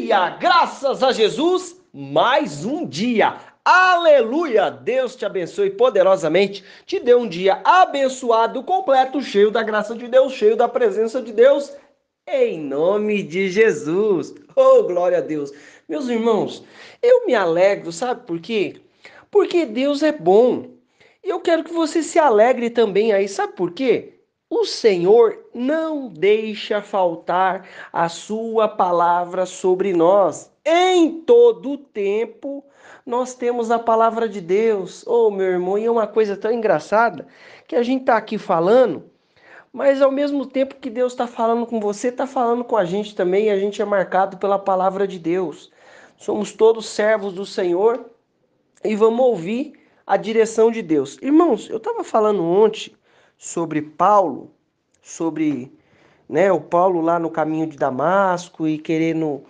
dia! Graças a Jesus, mais um dia! Aleluia! Deus te abençoe poderosamente, te dê um dia abençoado, completo, cheio da graça de Deus, cheio da presença de Deus, em nome de Jesus. Oh, glória a Deus! Meus irmãos, eu me alegro, sabe por quê? Porque Deus é bom. Eu quero que você se alegre também aí, sabe por quê? O Senhor não deixa faltar a sua palavra sobre nós. Em todo tempo, nós temos a palavra de Deus. Oh, meu irmão, e é uma coisa tão engraçada que a gente está aqui falando, mas ao mesmo tempo que Deus está falando com você, está falando com a gente também, e a gente é marcado pela palavra de Deus. Somos todos servos do Senhor e vamos ouvir a direção de Deus. Irmãos, eu estava falando ontem sobre Paulo, sobre, né, o Paulo lá no caminho de Damasco e querendo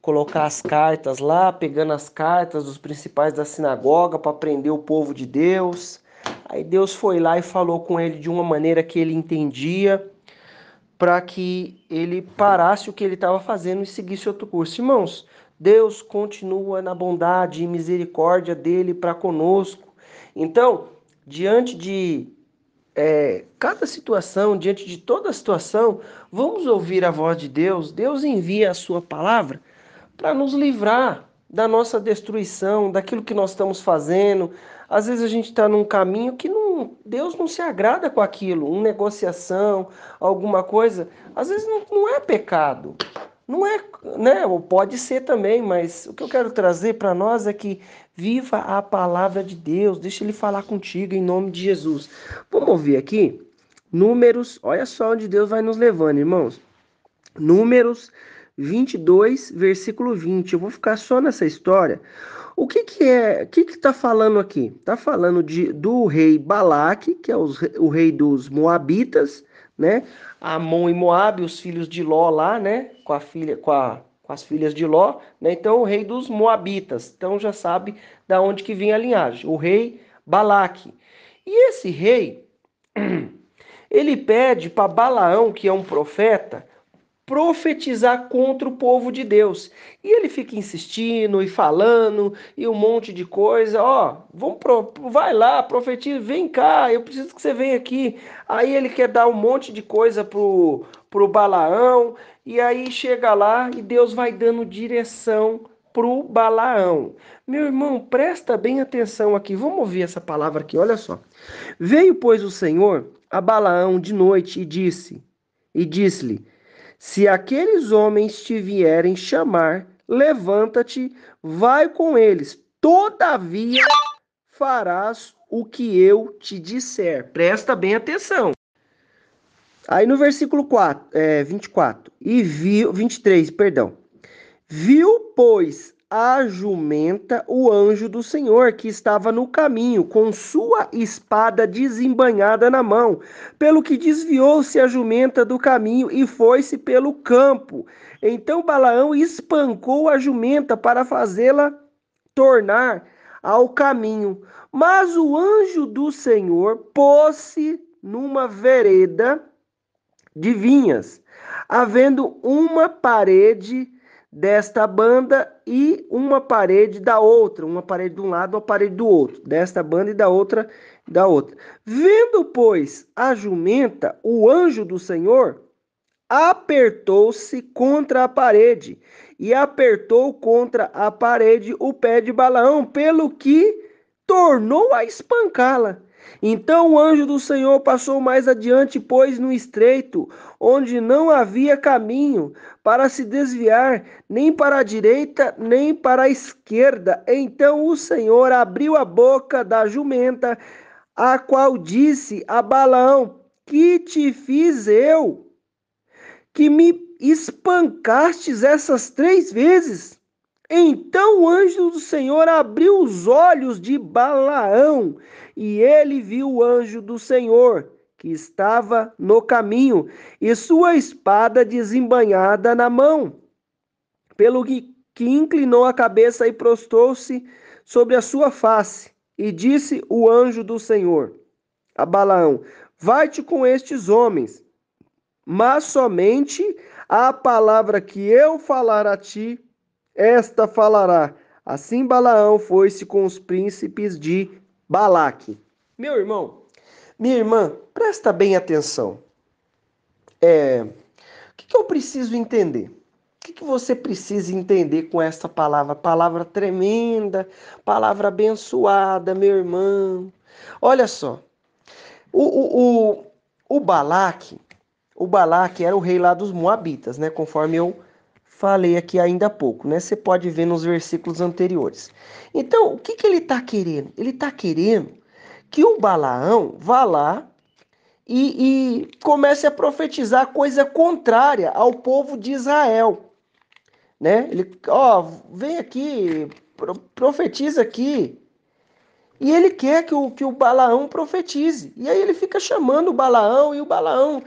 colocar as cartas lá, pegando as cartas dos principais da sinagoga para prender o povo de Deus. Aí Deus foi lá e falou com ele de uma maneira que ele entendia, para que ele parasse o que ele estava fazendo e seguisse outro curso. Irmãos, Deus continua na bondade e misericórdia dele para conosco. Então, diante de cada situação, diante de toda situação, vamos ouvir a voz de Deus. Deus envia a sua palavra para nos livrar da nossa destruição, daquilo que nós estamos fazendo. Às vezes a gente está num caminho que Deus não se agrada com aquilo, uma negociação, alguma coisa. Às vezes não é pecado, não é, né? Ou pode ser também, mas o que eu quero trazer para nós é que viva a palavra de Deus, deixa ele falar contigo em nome de Jesus. Vamos ouvir aqui? Números, olha só onde Deus vai nos levando, irmãos. Números 22, versículo 20. Eu vou ficar só nessa história. O que está falando aqui? Está falando do rei Balaque, que é o rei dos Moabitas, né? Amon e Moabe, os filhos de Ló lá, né? Com as filhas de Ló, né? Então, o rei dos Moabitas. Então, já sabe da onde que vem a linhagem. O rei Balaque. E esse rei, ele pede para Balaão, que é um profeta, profetizar contra o povo de Deus. E ele fica insistindo e falando e um monte de coisa. Ó, vai lá, profetiza, vem cá, eu preciso que você venha aqui. Aí ele quer dar um monte de coisa pro Balaão e aí chega lá e Deus vai dando direção pro Balaão. Meu irmão, presta bem atenção aqui. Vamos ouvir essa palavra aqui, olha só. Veio, pois, o Senhor a Balaão de noite e disse-lhe: se aqueles homens te vierem chamar, levanta-te, vai com eles. Todavia farás o que eu te disser. Presta bem atenção. Aí no versículo 24, 23, perdão. Viu, pois, a jumenta o anjo do Senhor, que estava no caminho, com sua espada desembainhada na mão, pelo que desviou-se a jumenta do caminho e foi-se pelo campo. Então Balaão espancou a jumenta para fazê-la tornar ao caminho. Mas o anjo do Senhor pôs-se numa vereda de vinhas, havendo uma parede desta banda e uma parede da outra, uma parede de um lado, uma parede do outro, desta banda e da outra, da outra. Vendo, pois, a jumenta, o anjo do Senhor apertou-se contra a parede e apertou contra a parede o pé de Balaão, pelo que tornou a espancá-la. Então o anjo do Senhor passou mais adiante, pois no estreito, onde não havia caminho para se desviar, nem para a direita, nem para a esquerda. Então o Senhor abriu a boca da jumenta, a qual disse a Balaão: que te fiz eu, que me espancastes essas 3 vezes? Então o anjo do Senhor abriu os olhos de Balaão, e ele viu o anjo do Senhor, que estava no caminho, e sua espada desembainhada na mão. Pelo que inclinou a cabeça e prostrou-se sobre a sua face. E disse o anjo do Senhor a Balaão: vai-te com estes homens, mas somente a palavra que eu falar a ti esta falará. Assim Balaão foi-se com os príncipes de Balaque. Meu irmão, minha irmã, presta bem atenção. O que eu preciso entender? O que você precisa entender com essa palavra? Palavra tremenda, palavra abençoada, meu irmão. Olha só, o, o, o, o Balaque era o rei lá dos Moabitas, né? Conforme eu falei aqui ainda há pouco, né? Você pode ver nos versículos anteriores. Então, o que ele está querendo? Ele está querendo que o Balaão vá lá e comece a profetizar coisa contrária ao povo de Israel, né? Ele, ó, vem aqui, profetiza aqui. E ele quer que o Balaão profetize. E aí ele fica chamando o Balaão e o Balaão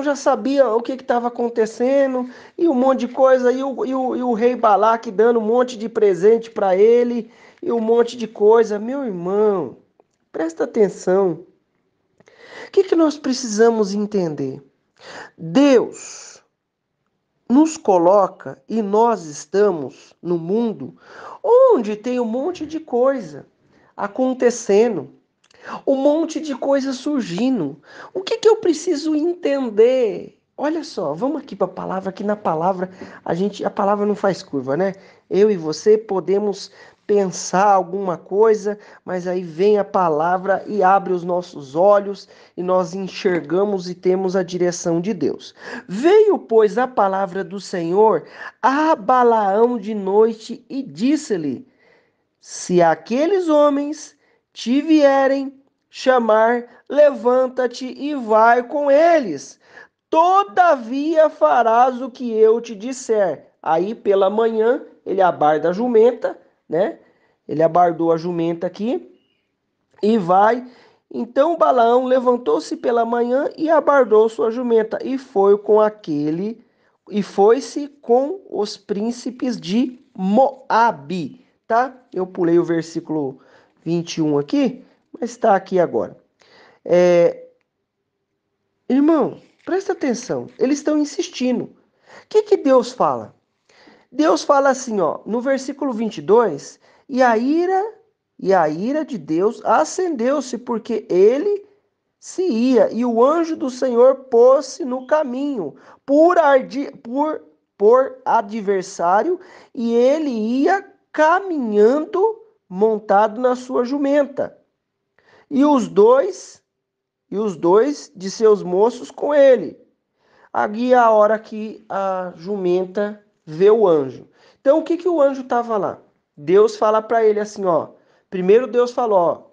já sabia o que estava acontecendo e um monte de coisa. E o rei Balaque dando um monte de presente para ele e um monte de coisa. Meu irmão, presta atenção. O que nós precisamos entender? Deus nos coloca e nós estamos no mundo onde tem um monte de coisa acontecendo, um monte de coisa surgindo. O que eu preciso entender? Olha só, vamos aqui para a palavra, que na palavra a palavra não faz curva, né? Eu e você podemos pensar alguma coisa, mas aí vem a palavra e abre os nossos olhos e nós enxergamos e temos a direção de Deus. Veio, pois, a palavra do Senhor a Balaão de noite e disse-lhe: se aqueles homens te vierem chamar, levanta-te e vai com eles. Todavia farás o que eu te disser. Aí pela manhã ele abarda a jumenta, né? Ele abardou a jumenta aqui e vai. Então Balaão levantou-se pela manhã e abardou sua jumenta e foi-se com os príncipes de Moabe, tá? Eu pulei o versículo 21 aqui, mas está aqui agora. Irmão, presta atenção, eles estão insistindo. O que Deus fala? Deus fala assim, ó, no versículo 22, e a ira de Deus acendeu-se porque ele se ia, e o anjo do Senhor pôs-se no caminho por adversário, e ele ia caminhando montado na sua jumenta. E os dois de seus moços com ele. Aqui é a hora que a jumenta vê o anjo. Então, o que o anjo estava lá? Deus fala para ele assim, ó. Primeiro Deus falou, ó,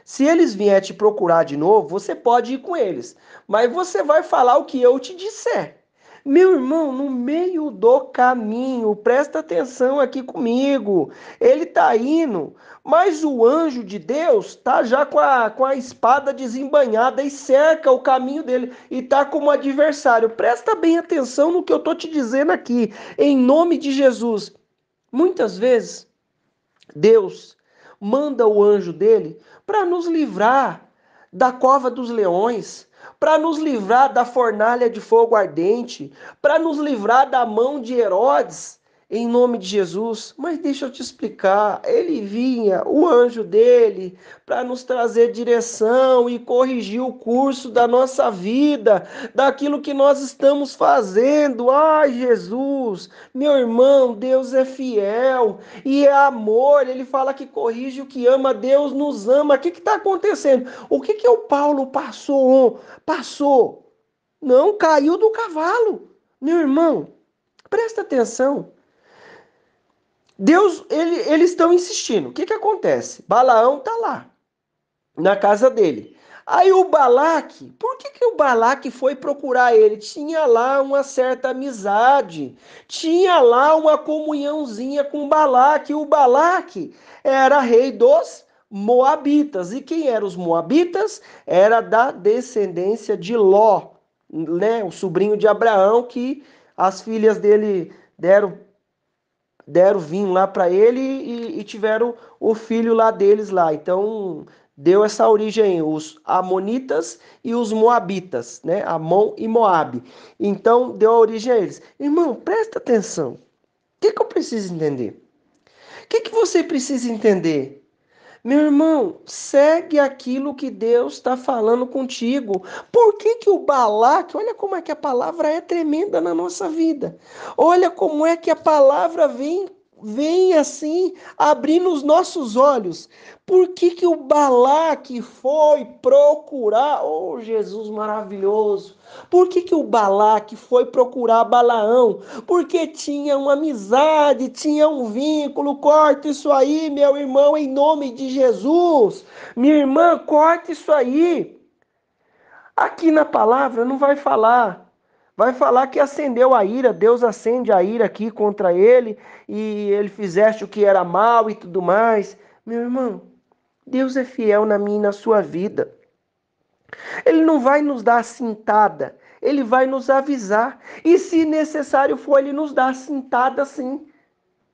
se eles vierem te procurar de novo, você pode ir com eles, mas você vai falar o que eu te disser. Meu irmão, no meio do caminho, presta atenção aqui comigo. Ele tá indo, mas o anjo de Deus tá já com a espada desembainhada e cerca o caminho dele e tá como adversário. Presta bem atenção no que eu tô te dizendo aqui, em nome de Jesus. Muitas vezes Deus manda o anjo dele para nos livrar da cova dos leões, para nos livrar da fornalha de fogo ardente, para nos livrar da mão de Herodes, em nome de Jesus. Mas deixa eu te explicar, ele vinha, o anjo dele, para nos trazer direção e corrigir o curso da nossa vida, daquilo que nós estamos fazendo. Ai, Jesus, meu irmão, Deus é fiel e é amor. Ele fala que corrige o que ama, Deus nos ama. O que está acontecendo? O que o Paulo passou? Não caiu do cavalo. Meu irmão, presta atenção. Eles estão insistindo. O que acontece? Balaão está lá, na casa dele. Aí o Balaque, por que o Balaque foi procurar ele? Tinha lá uma certa amizade, tinha lá uma comunhãozinha com o Balaque. O Balaque era rei dos Moabitas. E quem eram os Moabitas? Era da descendência de Ló, né? O sobrinho de Abraão, que as filhas dele deram vinho lá para ele e tiveram o filho lá deles lá. Então deu essa origem aí, os Amonitas e os Moabitas, né? Amon e Moabe. Então deu a origem a eles. Irmão, presta atenção. que eu preciso entender? O que você precisa entender? Meu irmão, segue aquilo que Deus está falando contigo. Por que que o Balaque, olha como é que a palavra é tremenda na nossa vida. Olha como é que a palavra vem assim, abrindo os nossos olhos. Por que que o Balaque foi procurar, oh Jesus maravilhoso, por que que o Balaque foi procurar Balaão? Porque tinha uma amizade, tinha um vínculo. Corta isso aí, meu irmão, em nome de Jesus. Minha irmã, corta isso aí. Aqui na palavra não vai falar. Vai falar que acendeu a ira, Deus acende a ira aqui contra ele, e ele fizeste o que era mal e tudo mais. Meu irmão, Deus é fiel na minha e na sua vida. Ele não vai nos dar a cintada, ele vai nos avisar. E se necessário for, ele nos dá a cintada sim.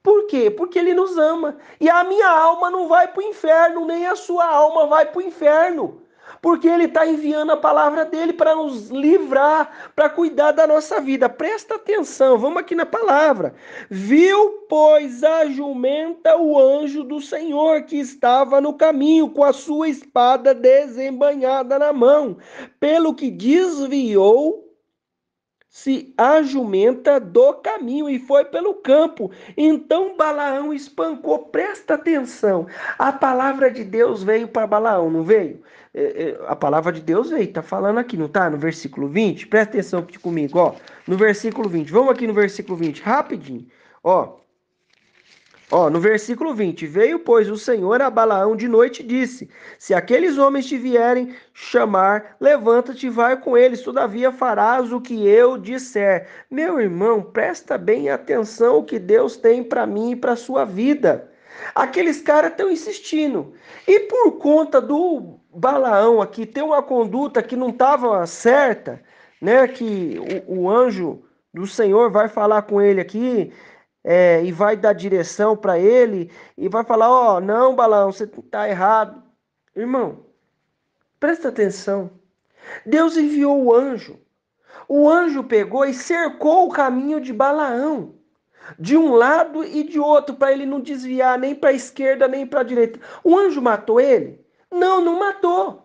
Por quê? Porque ele nos ama. E a minha alma não vai para o inferno, nem a sua alma vai para o inferno. Porque ele está enviando a palavra dele para nos livrar, para cuidar da nossa vida. Presta atenção, vamos aqui na palavra. Viu, pois, a jumenta o anjo do Senhor que estava no caminho com a sua espada desembainhada na mão, pelo que desviou-se a jumenta do caminho e foi pelo campo. Então Balaão espancou. Presta atenção. A palavra de Deus veio para Balaão, não veio? A palavra de Deus veio, tá falando aqui, não tá? No versículo 20. Presta atenção aqui comigo, ó. No versículo 20. Vamos aqui no versículo 20, rapidinho. No versículo 20, veio, pois, o Senhor a Balaão de noite e disse: se aqueles homens te vierem chamar, levanta-te e vai com eles, todavia farás o que eu disser. Meu irmão, presta bem atenção o que Deus tem para mim e para a sua vida. Aqueles caras estão insistindo. E por conta do Balaão aqui ter uma conduta que não estava certa, né? Que o anjo do Senhor vai falar com ele aqui, e vai dar direção para ele e vai falar: ó, não, Balaão, você está errado. Irmão, presta atenção. Deus enviou o anjo. O anjo pegou e cercou o caminho de Balaão, de um lado e de outro, para ele não desviar nem para a esquerda nem para a direita. O anjo matou ele? Não, não matou.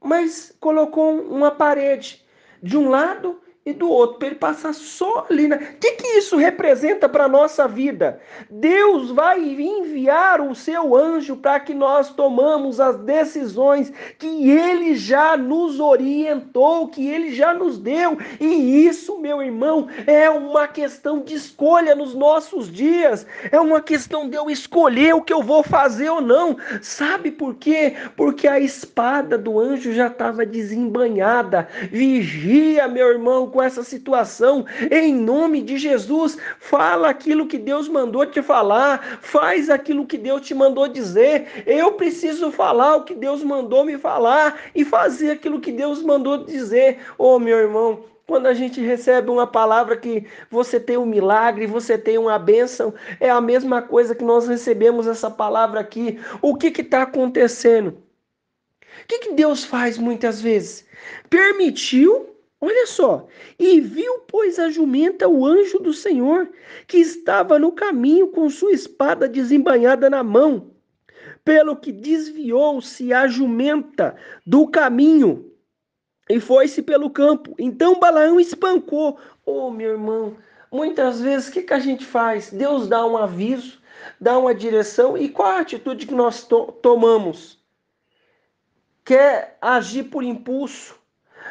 Mas colocou uma parede de um lado e do outro, para ele passar só ali. O que isso representa para a nossa vida? Deus vai enviar o seu anjo para que nós tomamos as decisões que ele já nos orientou, que ele já nos deu. E isso, meu irmão, é uma questão de escolha nos nossos dias. É uma questão de eu escolher o que eu vou fazer ou não. Sabe por quê? Porque a espada do anjo já estava desembainhada. Vigia, meu irmão, com essa situação. Em nome de Jesus, fala aquilo que Deus mandou te falar. Faz aquilo que Deus te mandou dizer. Eu preciso falar o que Deus mandou me falar e fazer aquilo que Deus mandou dizer. Oh, meu irmão, quando a gente recebe uma palavra que você tem um milagre, você tem uma bênção, é a mesma coisa que nós recebemos essa palavra aqui. O que está acontecendo? O que Deus faz muitas vezes? Permitiu, olha só, e viu, pois, a jumenta o anjo do Senhor, que estava no caminho com sua espada desembainhada na mão, pelo que desviou-se a jumenta do caminho e foi-se pelo campo. Então Balaão espancou. Oh, meu irmão, muitas vezes o que a gente faz? Deus dá um aviso, dá uma direção, e qual a atitude que nós tomamos? Quer agir por impulso,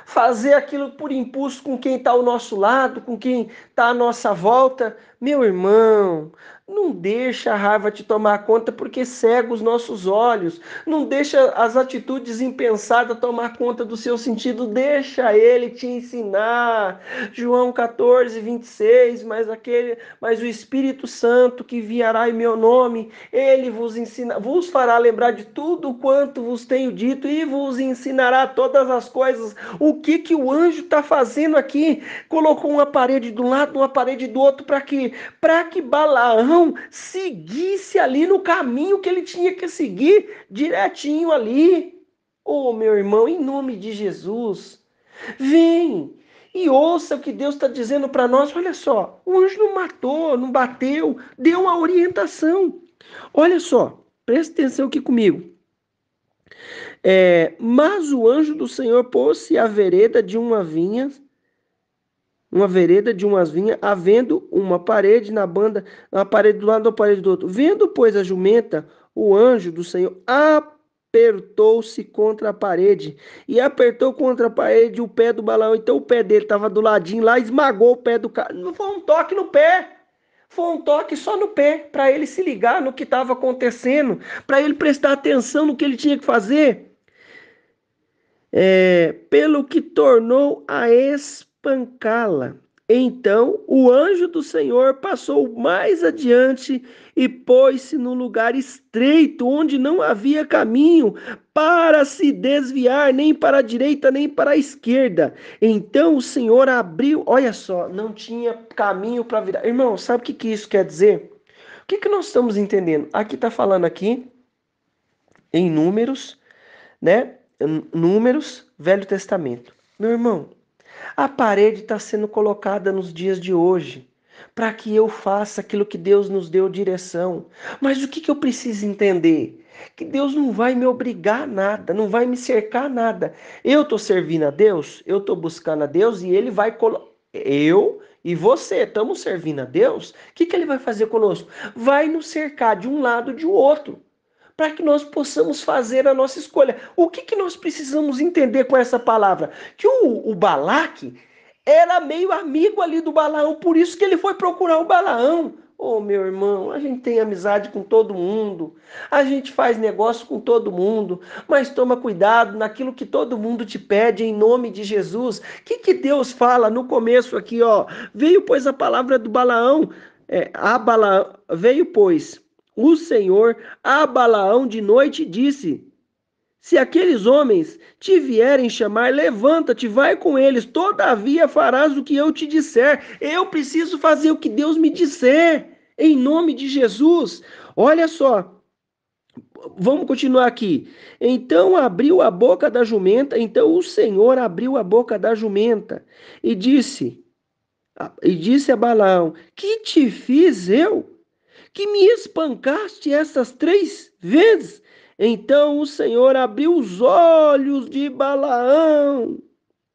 fazer aquilo por impulso com quem está ao nosso lado, com quem está à nossa volta. Meu irmão, não deixa a raiva te tomar conta, porque cega os nossos olhos. Não deixa as atitudes impensadas tomar conta do seu sentido. Deixa ele te ensinar. João 14, 26, mas o Espírito Santo que virá em meu nome, ele vos fará lembrar de tudo quanto vos tenho dito e vos ensinará todas as coisas. O que o anjo está fazendo aqui? Colocou uma parede de um lado, uma parede do outro, para quê? Para que Balaão seguisse ali no caminho que ele tinha que seguir, direitinho ali. Oh, meu irmão, em nome de Jesus, vem E ouça o que Deus está dizendo para nós. Olha só, o anjo não matou, não bateu, deu uma orientação. Olha só, presta atenção aqui comigo. Mas o anjo do Senhor pôs-se à vereda de uma vereda de umas vinhas, havendo uma parede na banda, uma parede do lado da parede do outro. Vendo, pois, a jumenta, o anjo do Senhor apertou-se contra a parede e apertou contra a parede o pé do Balaão. Então o pé dele estava do ladinho lá, esmagou o pé do cara. Não foi um toque no pé. Foi um toque só no pé, para ele se ligar no que estava acontecendo, para ele prestar atenção no que ele tinha que fazer. Pelo que tornou a espancá-la. Então o anjo do Senhor passou mais adiante e pôs-se num lugar estreito, onde não havia caminho para se desviar, nem para a direita, nem para a esquerda. Então o Senhor abriu, olha só, não tinha caminho para virar. Irmão, sabe o que isso quer dizer? O que nós estamos entendendo? Aqui está falando aqui em Números, né? Números, Velho Testamento. Meu irmão, a parede está sendo colocada nos dias de hoje para que eu faça aquilo que Deus nos deu direção. Mas o que eu preciso entender? Que Deus não vai me obrigar a nada, não vai me cercar a nada. Eu estou servindo a Deus, eu estou buscando a Deus e Ele vai colocar. Eu e você estamos servindo a Deus. O que Ele vai fazer conosco? Vai nos cercar de um lado e de outro, para que nós possamos fazer a nossa escolha. O que nós precisamos entender com essa palavra? Que o Balaque era meio amigo ali do Balaão, por isso que ele foi procurar o Balaão. Ô, meu irmão, a gente tem amizade com todo mundo, a gente faz negócio com todo mundo, mas toma cuidado naquilo que todo mundo te pede em nome de Jesus. O que Deus fala no começo aqui, ó? Veio, pois, a palavra do Balaão, veio, pois, o Senhor a Balaão de noite disse: se aqueles homens te vierem chamar, levanta-te, vai com eles, todavia farás o que eu te disser. Eu preciso fazer o que Deus me disser, em nome de Jesus. Olha só, vamos continuar aqui. Então abriu a boca da jumenta, então o Senhor abriu a boca da jumenta e disse a Balaão: que te fiz eu? Que me espancaste essas 3 vezes? Então o Senhor abriu os olhos de Balaão,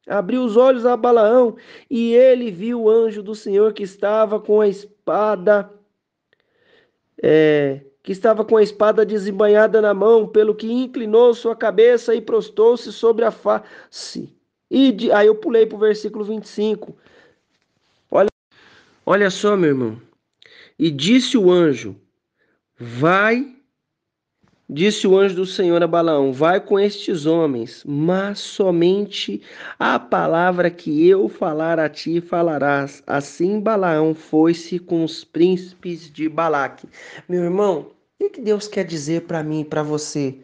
abriu os olhos a Balaão, e ele viu o anjo do Senhor que estava com a espada desembainhada na mão, pelo que inclinou sua cabeça e prostou-se sobre a face. Aí eu pulei para o versículo 25. Olha só, meu irmão. E disse o anjo: Vai, disse o anjo do Senhor a Balaão: vai com estes homens, mas somente a palavra que eu falar a ti falarás. Assim Balaão foi-se com os príncipes de Balaque. Meu irmão, o que Deus quer dizer para mim e para você?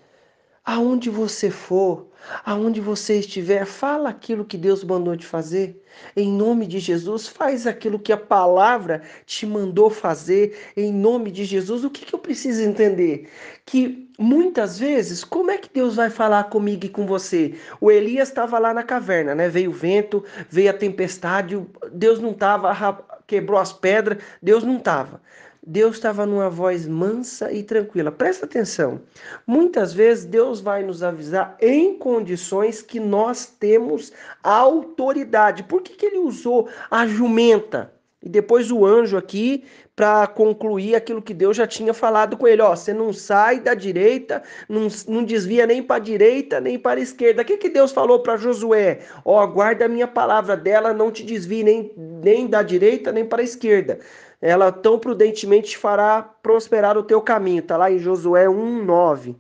Aonde você for, aonde você estiver, fala aquilo que Deus mandou te fazer. Em nome de Jesus, faz aquilo que a palavra te mandou fazer. Em nome de Jesus, o que eu preciso entender? Que muitas vezes, como é que Deus vai falar comigo e com você? O Elias estava lá na caverna, né? Veio o vento, veio a tempestade, Deus não estava, quebrou as pedras, Deus não estava. Deus estava numa voz mansa e tranquila. Presta atenção. Muitas vezes Deus vai nos avisar em condições que nós temos autoridade. Por que ele usou a jumenta? E depois o anjo aqui para concluir aquilo que Deus já tinha falado com ele. Ó, você não sai da direita, não desvia nem para a direita, nem para a esquerda. O que Deus falou para Josué? Ó, guarda a minha palavra dela, não te desvie nem da direita, nem para a esquerda. Ela tão prudentemente te fará prosperar o teu caminho. Está lá em Josué 1:9.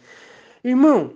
Irmão,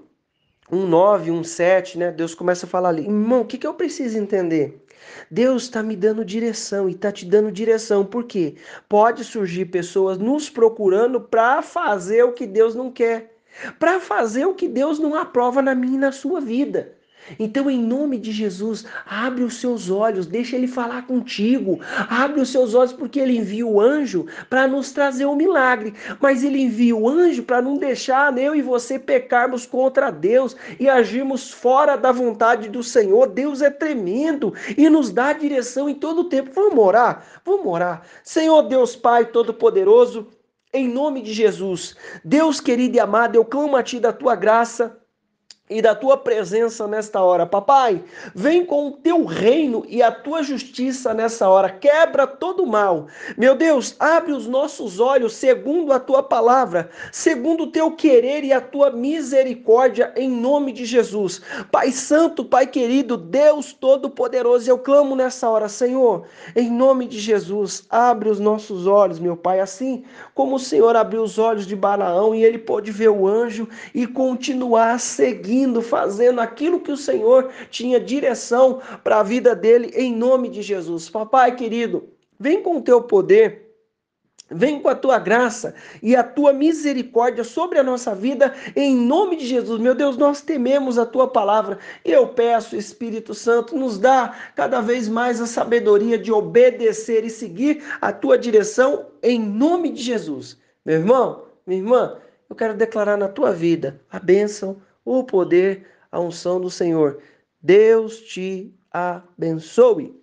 1:9, 1:7, né? Deus começa a falar ali. Irmão, o que eu preciso entender? Deus está me dando direção e está te dando direção. Por quê? Pode surgir pessoas nos procurando para fazer o que Deus não quer. Para fazer o que Deus não aprova na minha e na sua vida. Então, em nome de Jesus, abre os seus olhos, deixa ele falar contigo. Abre os seus olhos porque ele envia o anjo para nos trazer um milagre. Mas ele envia o anjo para não deixar eu e você pecarmos contra Deus e agirmos fora da vontade do Senhor. Deus é tremendo e nos dá direção em todo o tempo. Vamos orar? Vamos orar. Senhor Deus Pai Todo-Poderoso, em nome de Jesus, Deus querido e amado, eu clamo a Ti da Tua graça e da tua presença nesta hora. Papai, vem com o teu reino e a tua justiça nessa hora. Quebra todo o mal. Meu Deus, abre os nossos olhos segundo a tua palavra, segundo o teu querer e a tua misericórdia, em nome de Jesus. Pai Santo, Pai querido, Deus Todo-Poderoso, eu clamo nessa hora, Senhor, em nome de Jesus, abre os nossos olhos, meu Pai, assim como o Senhor abriu os olhos de Balaão e ele pôde ver o anjo e continuar seguindo, fazendo aquilo que o Senhor tinha direção para a vida dele, em nome de Jesus. Papai querido, vem com o teu poder. Vem com a tua graça e a tua misericórdia sobre a nossa vida, em nome de Jesus. Meu Deus, nós tememos a tua palavra. E eu peço, Espírito Santo, nos dá cada vez mais a sabedoria de obedecer e seguir a tua direção, em nome de Jesus. Meu irmão, minha irmã, eu quero declarar na tua vida a bênção, o poder, a unção do Senhor. Deus te abençoe.